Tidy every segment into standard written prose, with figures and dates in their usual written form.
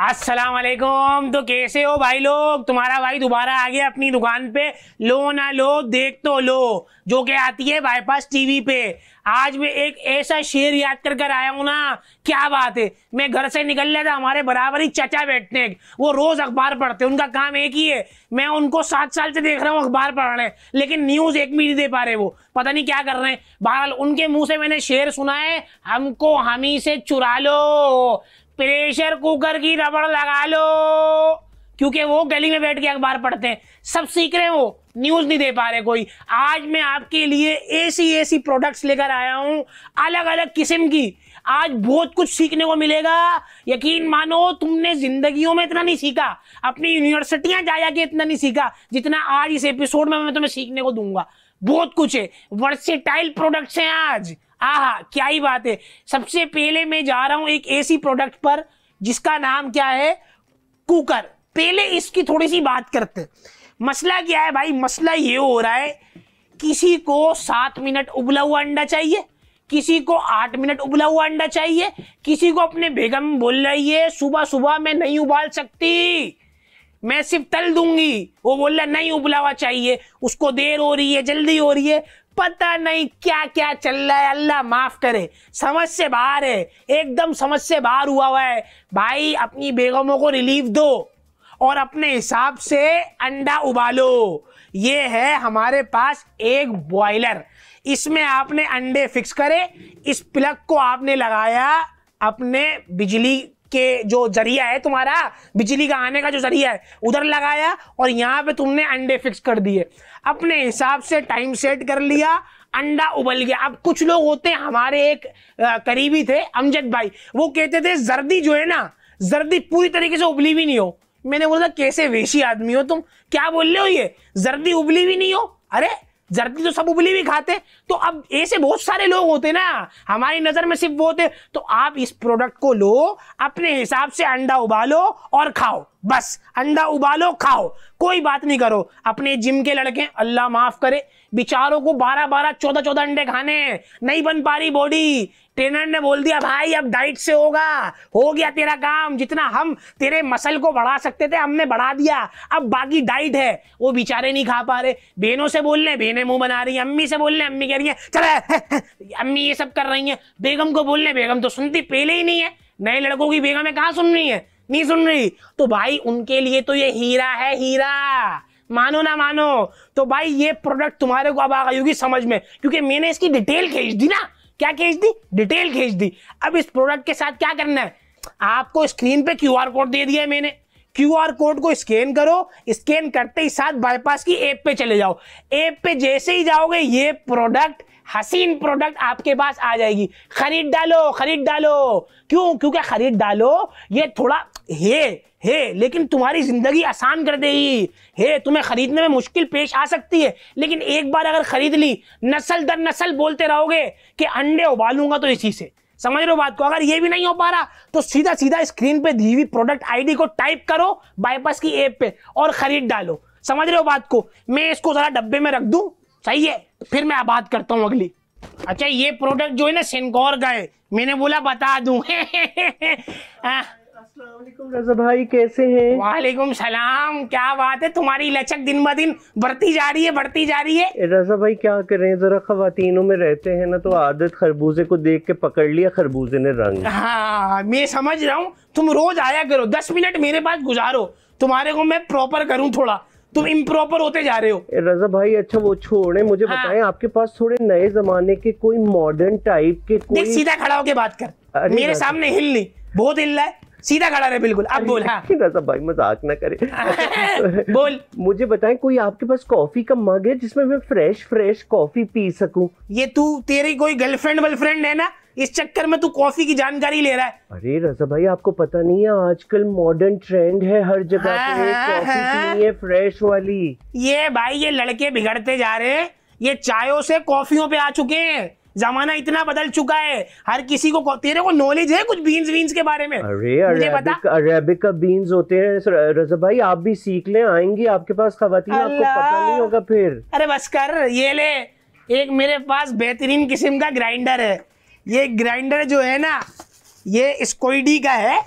अस्सलाम वालेकुम। तो कैसे हो भाई लोग? तुम्हारा भाई दोबारा आ गया अपनी दुकान पे। लो ना लो, देख तो लो, जो कि आती है बाईपास टीवी पे। आज मैं एक ऐसा शेर याद कर कर आया हूं ना, क्या बात है। मैं घर से निकल रहा था, हमारे बराबर ही चचा बैठते हैं, वो रोज अखबार पढ़ते हैं, उनका काम एक ही है। मैं उनको 7 साल से देख रहा हूँ अखबार पढ़ रहे हैं, लेकिन न्यूज एक भी नहीं दे पा रहे, वो पता नहीं क्या कर रहे हैं। बहरहाल उनके मुंह से मैंने शेर सुना है, हमको हमी से चुरा लो, प्रेशर कुकर की रबड़ लगा लो। क्योंकि वो गली में बैठ के अखबार पढ़ते हैं, सब सीख रहे हैं, वो न्यूज नहीं दे पा रहे कोई। आज मैं आपके लिए ऐसी प्रोडक्ट्स लेकर आया हूं, अलग अलग किस्म की। आज बहुत कुछ सीखने को मिलेगा। यकीन मानो, तुमने जिंदगियों में इतना नहीं सीखा, अपनी यूनिवर्सिटियां जा के इतना नहीं सीखा, जितना आज इस एपिसोड में मैं तुम्हें सीखने को दूंगा। बहुत कुछ है, वर्सेटाइल प्रोडक्ट्स हैं आज। आहा, क्या ही बात है। सबसे पहले मैं जा रहा हूं एक ऐसी प्रोडक्ट पर जिसका नाम क्या है, कुकर। पहले इसकी थोड़ी सी बात करते हैं। मसला क्या है भाई? मसला ये हो रहा है, किसी को 7 मिनट उबला हुआ अंडा चाहिए, किसी को 8 मिनट उबला हुआ अंडा चाहिए, किसी को अपने बेगम बोल रही है सुबह सुबह मैं नहीं उबाल सकती, मैं सिर्फ तल दूंगी, वो बोल रहा नहीं उबला हुआ चाहिए, उसको देर हो रही है, जल्दी हो रही है, पता नहीं क्या क्या चल रहा है। अल्लाह माफ करे, समझ से बाहर है, एकदम समझ से बाहर हुआ है। भाई अपनी बेगमों को रिलीफ दो और अपने हिसाब से अंडा उबालो। ये है हमारे पास एक बॉयलर, इसमें आपने अंडे फिक्स करे, इस प्लग को आपने लगाया अपने बिजली के जो जरिया है, तुम्हारा बिजली का आने का जो जरिया है उधर लगाया, और यहाँ पे तुमने अंडे फिक्स कर दिए, अपने हिसाब से टाइम सेट कर लिया, अंडा उबल गया। अब कुछ लोग होते हैं, हमारे एक करीबी थे अमजद भाई, वो कहते थे जर्दी जो है ना, जर्दी पूरी तरीके से उबली भी नहीं हो। मैंने बोला कैसे वेशी आदमी हो तुम, क्या बोल रहे हो, ये जर्दी उबली भी नहीं हो? अरे जर्दी तो सब उबली भी खाते। तो अब ऐसे बहुत सारे लोग होते ना, हमारी नजर में सिर्फ वो होते। तो आप इस प्रोडक्ट को लो, अपने हिसाब से अंडा उबालो और खाओ, बस अंडा उबालो खाओ, कोई बात नहीं करो। अपने जिम के लड़के, अल्लाह माफ करे, बेचारों को 12-12, 14-14 अंडे खाने हैं, नहीं बन पा रही बॉडी। ट्रेनर ने बोल दिया भाई अब डाइट से होगा, हो गया तेरा काम, जितना हम तेरे मसल को बढ़ा सकते थे हमने बढ़ा दिया, अब बाकी डाइट है। वो बेचारे नहीं खा पा रहे, बहनों से बोल रहे, बहनें मुंह बना रही है, अम्मी से बोल रहे, अम्मी कह रही है चले अम्मी ये सब कर रही है, बेगम को बोल रहे, बेगम तो सुनती पहले ही नहीं है। नए लड़कों की बेगमें कहाँ सुन रही है, नहीं सुन रही। तो भाई उनके लिए तो ये हीरा है, हीरा, मानो ना मानो। तो भाई ये प्रोडक्ट तुम्हारे को अब आ गई होगी समझ में, क्योंकि मैंने इसकी डिटेल खींच दी ना। क्या खींच दी? डिटेल खींच दी। अब इस प्रोडक्ट के साथ क्या करना है, आपको स्क्रीन पे QR कोड दे दिया है मैंने, QR कोड को स्कैन करो, स्कैन करते ही साथ बाईपास की ऐप पे चले जाओ। ऐप पे जैसे ही जाओगे, ये प्रोडक्ट, हसीन प्रोडक्ट आपके पास आ जाएगी। खरीद डालो, खरीद डालो। क्यों? क्योंकि खरीद डालो, ये थोड़ा है लेकिन तुम्हारी जिंदगी आसान कर देगी। है, तुम्हें खरीदने में मुश्किल पेश आ सकती है, लेकिन एक बार अगर खरीद ली, नस्ल दर नस्ल बोलते रहोगे कि अंडे उबालूंगा तो इसी से। समझ रहे हो बात को? अगर ये भी नहीं हो पा रहा तो सीधा सीधा स्क्रीन पे दी हुई प्रोडक्ट आईडी को टाइप करो बाईपास की ऐप पे और खरीद डालो। समझ रहे हो बात को? मैं इसको जरा डब्बे में रख दूं, सही है, फिर मैं बात करता हूं अगली। अच्छा, ये प्रोडक्ट जो है ना सेंकोर का है, मैंने बोला बता दूं। अस्सलाम वालेकुम रजा भाई, कैसे हैं? वालेकुम सलाम। क्या बात है, तुम्हारी लचक दिन ब दिन बढ़ती जा रही है, बढ़ती जा रही है। रजा भाई क्या कर रहे हैं, जरा खवातीनों में रहते हैं ना, तो आदत खरबूजे को देख के पकड़ लिया, खरबूजे ने रंग। हाँ मैं समझ रहा हूँ, तुम रोज आया करो, 10 मिनट मेरे पास गुजारो, तुम्हारे को मैं प्रॉपर करूँ थोड़ा, तुम इम्प्रॉपर होते जा रहे हो। रजा भाई अच्छा वो छोड़े, मुझे बताएं आपके पास थोड़े नए जमाने के कोई मॉडर्न टाइप के कोई। देख सीधा खड़ा होके बात कर, मेरे सामने हिल नहीं, बहुत हिल रहा है, सीधा खड़ा रहे बिल्कुल। अब बोल। हाँ रजा भाई मजाक ना करे। बोल। मुझे बताएं कोई आपके पास कॉफी का मग है जिसमें मैं फ्रेश कॉफी पी सकूं? ये तू, तेरी कोई गर्लफ्रेंड वर्लफ्रेंड है ना, इस चक्कर में तू कॉफी की जानकारी ले रहा है। अरे रजा भाई आपको पता नहीं है, आजकल मॉडर्न ट्रेंड है, हर जगह पे कॉफी पीनी है फ्रेश वाली। ये भाई ये लड़के बिगड़ते जा रहे हैं, ये चायों से कॉफियों पे आ चुके हैं, जमाना इतना बदल चुका है, हर किसी को। तेरे को नॉलेज है कुछ बीन्स वीन्स के बारे में? अरे अरेबिका बीन्स होते हैं रजा भाई, आप भी सीख लें, आएंगी आपके पास खवातीन, आपको पता नहीं होगा फिर। अरे बस कर, ये ले, एक मेरे पास बेहतरीन किस्म का ग्राइंडर है। ये ग्राइंडर जो है ना, ये स्कोइडी का है,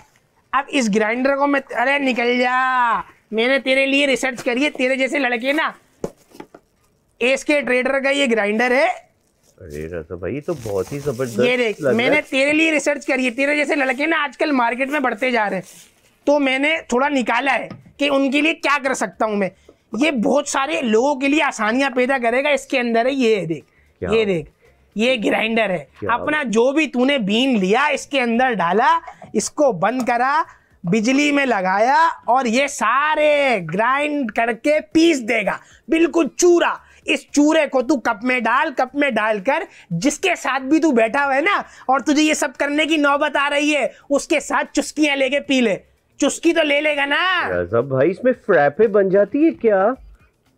अब इस ग्राइंडर को मैं, अरे निकल जा, मैंने तेरे लिए रिसर्च करी है, तेरे जैसे लड़के ना, एसके ट्रेडर का ये ग्राइंडर है। अरे रजा भाई तो बहुत ही जबरदस्त। ये देख, मैंने तेरे लिए रिसर्च करी है, तेरे जैसे लड़के ना आजकल मार्केट में बढ़ते जा रहे हैं, तो मैंने थोड़ा निकाला है कि उनके लिए क्या कर सकता हूं मैं। ये बहुत सारे लोगों के लिए आसानियां पैदा करेगा। इसके अंदर है, ये देख, ये देख, ये ग्राइंडर है अपना। जो भी तूने बीन लिया इसके अंदर डाला, इसको बंद करा, बिजली में लगाया और ये सारे ग्राइंड करके पीस देगा, बिल्कुल चूरा। इस चूरे को तू कप में डाल, कप में डालकर जिसके साथ भी तू बैठा हुआ है ना और तुझे ये सब करने की नौबत आ रही है, उसके साथ चुस्कियां लेके पी ले। चुस्की तो ले लेगा ना। रजा भाई इसमें फ्रैपे बन जाती है क्या?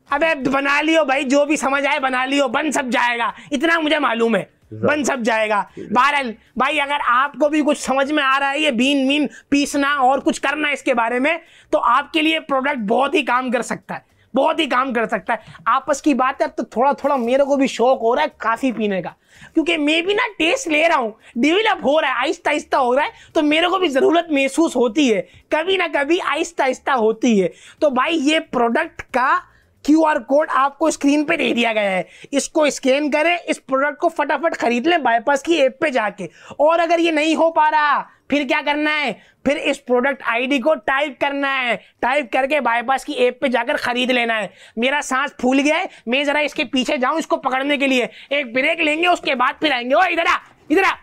अबे बना लियो भाई, जो भी समझ आए बना लियो, बन सब जाएगा, इतना मुझे मालूम है, बन सब जाएगा। बहरहाल भाई अगर आपको भी कुछ समझ में आ रहा है ये बीन मीन पीसना और कुछ करना इसके बारे में, तो आपके लिए प्रोडक्ट बहुत ही काम कर सकता है, बहुत ही काम कर सकता है। आपस की बात है तो थोड़ा थोड़ा मेरे को भी शौक हो रहा है काफी पीने का, क्योंकि मैं भी ना टेस्ट ले रहा हूँ, डेवलप हो रहा है, आहिस्ता आहिस्ता हो रहा है, तो मेरे को भी जरूरत महसूस होती है, कभी ना कभी आहिस्ता आहिस्ता होती है। तो भाई ये प्रोडक्ट का QR कोड आपको स्क्रीन पे दे दिया गया है, इसको स्कैन करें, इस प्रोडक्ट को फटाफट खरीद लें बाईपास की ऐप पे जाके। और अगर ये नहीं हो पा रहा फिर क्या करना है, फिर इस प्रोडक्ट आईडी को टाइप करना है, टाइप करके बाईपास की ऐप पे जाकर खरीद लेना है। मेरा सांस फूल गया है, मैं जरा इसके पीछे जाऊं इसको पकड़ने के लिए, एक ब्रेक लेंगे उसके बाद फिर आएंगे। ओ इधर आ, इधर आ।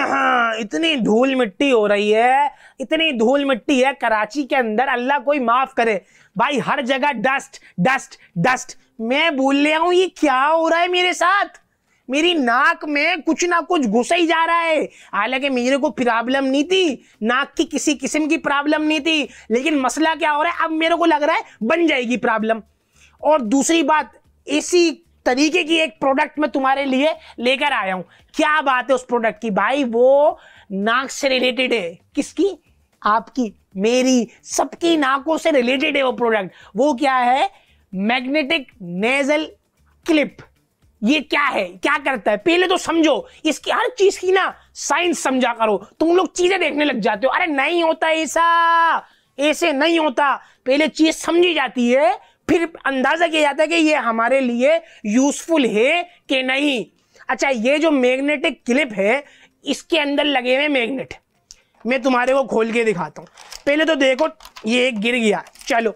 हाँ, इतनी धूल मिट्टी हो रही है, इतनी धूल मिट्टी है कराची के अंदर, अल्लाह कोई माफ करे भाई, हर जगह डस्ट डस्ट डस्ट। मैं भूल रहा हूं ये क्या हो रहा है मेरे साथ, मेरी नाक में कुछ ना कुछ घुस ही जा रहा है। हालांकि मेरे को प्रॉब्लम नहीं थी, नाक की किसी किस्म की प्रॉब्लम नहीं थी, लेकिन मसला क्या हो रहा है अब मेरे को लग रहा है बन जाएगी प्रॉब्लम। और दूसरी बात, इसी तरीके की एक प्रोडक्ट मैं तुम्हारे लिए लेकर आया हूं। क्या बात है उस प्रोडक्ट की भाई, वो नाक से रिलेटेड है। किसकी? आपकी, मेरी, सबकी नाकों से रिलेटेड है वो प्रोडक्ट। वो क्या है? Magnetic nasal clip. ये क्या है, क्या करता है, पहले तो समझो, इसकी हर चीज की ना साइंस समझा करो। तुम लोग चीजें देखने लग जाते हो, अरे नहीं होता ऐसा, ऐसे नहीं होता, पहले चीज समझी जाती है फिर अंदाजा किया जाता है कि ये हमारे लिए यूजफुल है कि नहीं। अच्छा, ये जो मैग्नेटिक क्लिप है इसके अंदर लगे हुए मैग्नेट, मैं तुम्हारे को खोल के दिखाता हूं। पहले तो देखो ये एक गिर गया, चलो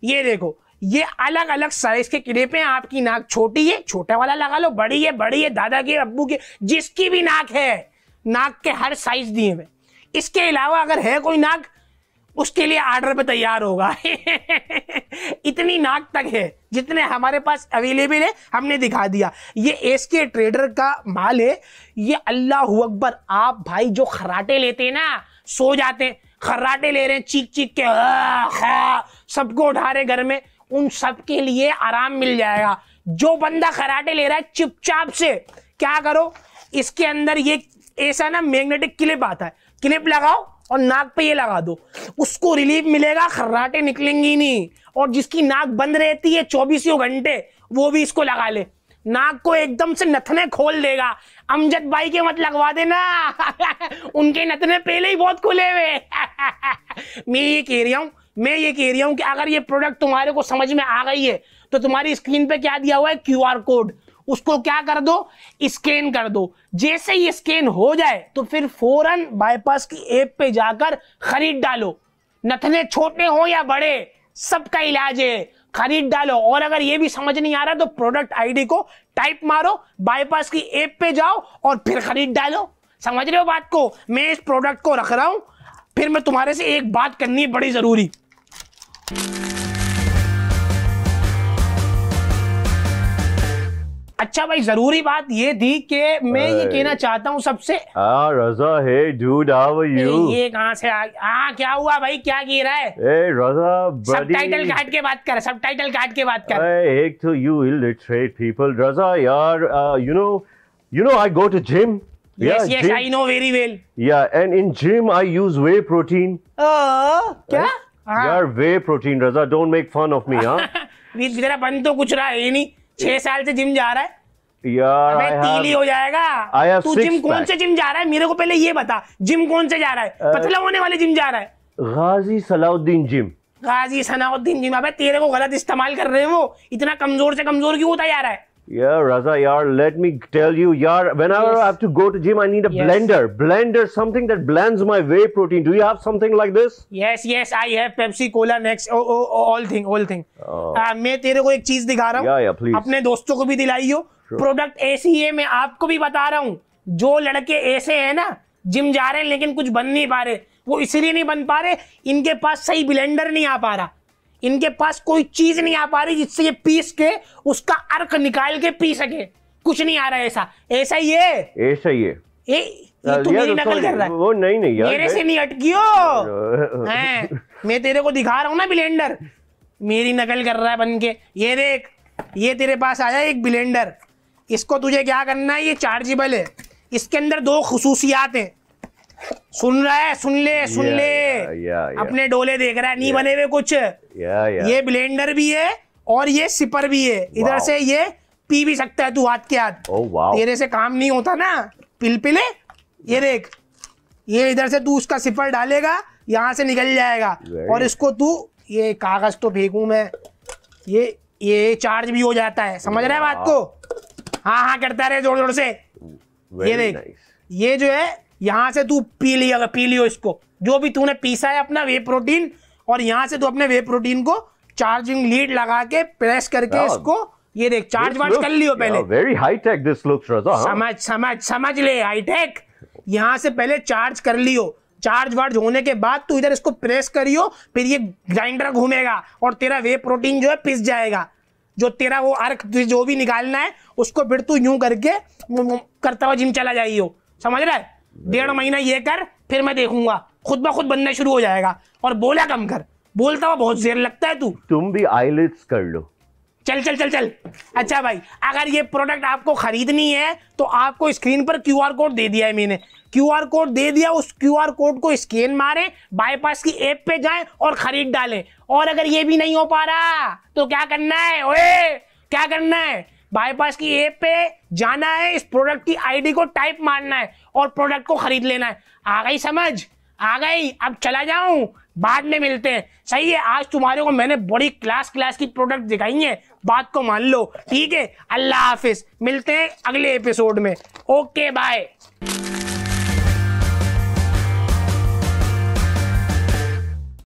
ये देखो, ये अलग अलग साइज के क्लिप हैं। आपकी नाक छोटी है, छोटा वाला लगा लो, बड़ी है बड़ी है, दादा की अब्बू की जिसकी भी नाक है, नाक के हर साइज दिए हुए। इसके अलावा अगर है कोई नाक, उसके लिए ऑर्डर पे तैयार होगा। इतनी नाक तक है जितने हमारे पास अवेलेबल है, हमने दिखा दिया। ये एसके ट्रेडर का माल है। ये अल्लाह अकबर, आप भाई जो खर्राटे लेते हैं ना, सो जाते हैं, खर्राटे ले रहे हैं चीख चीख के, सबको उठा रहे घर में, उन सब के लिए आराम मिल जाएगा। जो बंदा खर्राटे ले रहा है चुपचाप से क्या करो, इसके अंदर ये ऐसा ना मैग्नेटिक क्लिप आता है, क्लिप लगाओ और नाक पे ये लगा दो, उसको रिलीफ मिलेगा, खर्राटे निकलेंगी नहीं। और जिसकी नाक बंद रहती है 24 घंटे, वो भी इसको लगा ले, नाक को एकदम से नथने खोल देगा। अमजद भाई के मत लगवा देना, उनके नथने पहले ही बहुत खुले हुए। मैं ये कह रहा हूं कि अगर ये प्रोडक्ट तुम्हारे को समझ में आ गई है तो तुम्हारी स्क्रीन पे क्या दिया हुआ है, QR कोड, उसको क्या कर दो, स्कैन कर दो। जैसे ही स्कैन हो जाए तो फिर फौरन बाईपास की ऐप पे जाकर खरीद डालो। नथने छोटे हो या बड़े, सबका इलाज है, खरीद डालो। और अगर ये भी समझ नहीं आ रहा तो प्रोडक्ट आईडी को टाइप मारो, बाईपास की ऐप पे जाओ और फिर खरीद डालो। समझ रहे हो बात को? मैं इस प्रोडक्ट को रख रहा हूं, फिर मैं तुम्हारे से एक बात करनी है बड़ी जरूरी। अच्छा भाई, जरूरी बात ये थी कि मैं ये कहना चाहता हूँ सबसे। रजा, hey dude, how are you? ये कहाँ से आ क्या हुआ भाई, क्या कह रहा है? Hey रजा, buddy. सबटाइटल काट के बात कर, सबटाइटल काट के बात कर। एक तो you illiterate people, रजा यार, you know I go to gym. Yes, yeah, yes, gym. I know very well. Yeah, and in gym I use whey protein. क्या? यार whey protein, Raza, don't make fun of me, हाँ? तेरा बन तो कुछ रहा है नहीं, 6 साल से जिम जा रहा है, यार अबे तीली हो जाएगा। I have तू six जिम कौन pack. से जिम जा रहा है मेरे को पहले ये बता, जिम कौन से जा रहा है? पतला होने वाले जिम जा रहा है? गाजी सलाउद्दीन जिम। गाजी सनाउद्दीन जिम। अबे तेरे को गलत इस्तेमाल कर रहे हैं वो, इतना कमजोर से कमजोर क्यों होता जा रहा है? Yeah, Raza, yaar, let me tell you, yaar, whenever Yes. I have to go to gym, I need a Yes. blender, something that blends my whey protein. Do you have something like this? Yes, yes, I have Pepsi, Cola, next, all thing. Oh. मैं तेरे को एक चीज दिखा रहा हूँ, Yeah, please. अपने दोस्तों को भी दिलाइयो। प्रोडक्ट ऐसी है, मैं आपको भी बता रहा हूँ, जो लड़के ऐसे हैं ना, जिम जा रहे हैं लेकिन कुछ बन नहीं पा रहे, वो इसलिए नहीं बन पा रहे, इनके पास सही ब्लेंडर नहीं आ पा रहा, इनके पास कोई चीज नहीं आ पा रही जिससे ये पीस के उसका अर्क निकाल के पी सके। कुछ नहीं आ रहा है ऐसा ही है। ऐसा ही है। ये तू मेरी नकल कर रहा है। वो नहीं यार, मेरे से नहीं अटकियो हैं, मैं तेरे को दिखा रहा हूँ ना ब्लेंडर, मेरी नकल कर रहा है बन के। ये देख, ये तेरे पास आया एक ब्लेंडर, इसको तुझे क्या करना है, ये चार्जेबल है, इसके अंदर दो खुसूसियात हैं। सुन रहा है? सुन ले। अपने डोले देख रहा है, नहीं बने हुए कुछ। ये ब्लेंडर भी है और ये सिपर भी है, इधर से ये पी भी सकता है तू हाथ के हाथ। तेरे से काम नहीं होता ना, पिले। ये देख, ये इधर से तू उसका सिपर डालेगा, यहाँ से निकल जाएगा, और इसको तू, ये कागज तो फेंकू मैं, ये चार्ज भी हो जाता है। समझ रहा है बात को? हाँ करता रहे जोर जोर से। ये देख, ये जो है, यहाँ से तू पी लियो इसको, जो भी तूने पीसा है अपना वे प्रोटीन, और यहाँ से तू अपने वे प्रोटीन को चार्जिंग लीड लगा के प्रेस करके इसको, ये देख, चार्ज वार्ज कर लियो पहले। Very high tech this looks Raza. समझ ले, हाई टेक। यहाँ से पहले चार्ज कर लियो, चार्ज वार्ज होने के बाद तू इधर इसको प्रेस करियो, फिर ये ग्राइंडर घूमेगा और तेरा वे प्रोटीन जो है पिस जाएगा। जो तेरा वो अर्क जो भी निकालना है उसको फिर तू यूं करके करता हुआ जिम चला जाइयो। समझ रहा है? 1.5 महीना ये कर, फिर मैं देखूंगा खुद ब खुद बनना शुरू हो जाएगा। और बोला कम कर, बोलता हुआ बहुत देर लगता है तू। तुम भी आईलिड्स कर लो। चल। अच्छा भाई, अगर ये प्रोडक्ट आपको खरीदनी है तो आपको स्क्रीन पर QR कोड दे दिया है मैंने, QR कोड दे दिया, उस QR कोड को स्कैन मारें, बाईपास की ऐप पे जाएं और खरीद डालें। और अगर ये भी नहीं हो पा रहा तो क्या करना है? ओए, क्या करना है? बाईपास की ऐप पे जाना है, इस प्रोडक्ट की ID को टाइप मारना है और प्रोडक्ट को खरीद लेना है। आ गई समझ? आ गई? अब चला जाऊं, बाद में मिलते हैं। सही है, आज तुम्हारे को मैंने बड़ी क्लास की प्रोडक्ट दिखाई है, बात को मान लो। ठीक है, अल्लाह हाफिज, मिलते हैं अगले एपिसोड में। Okay bye.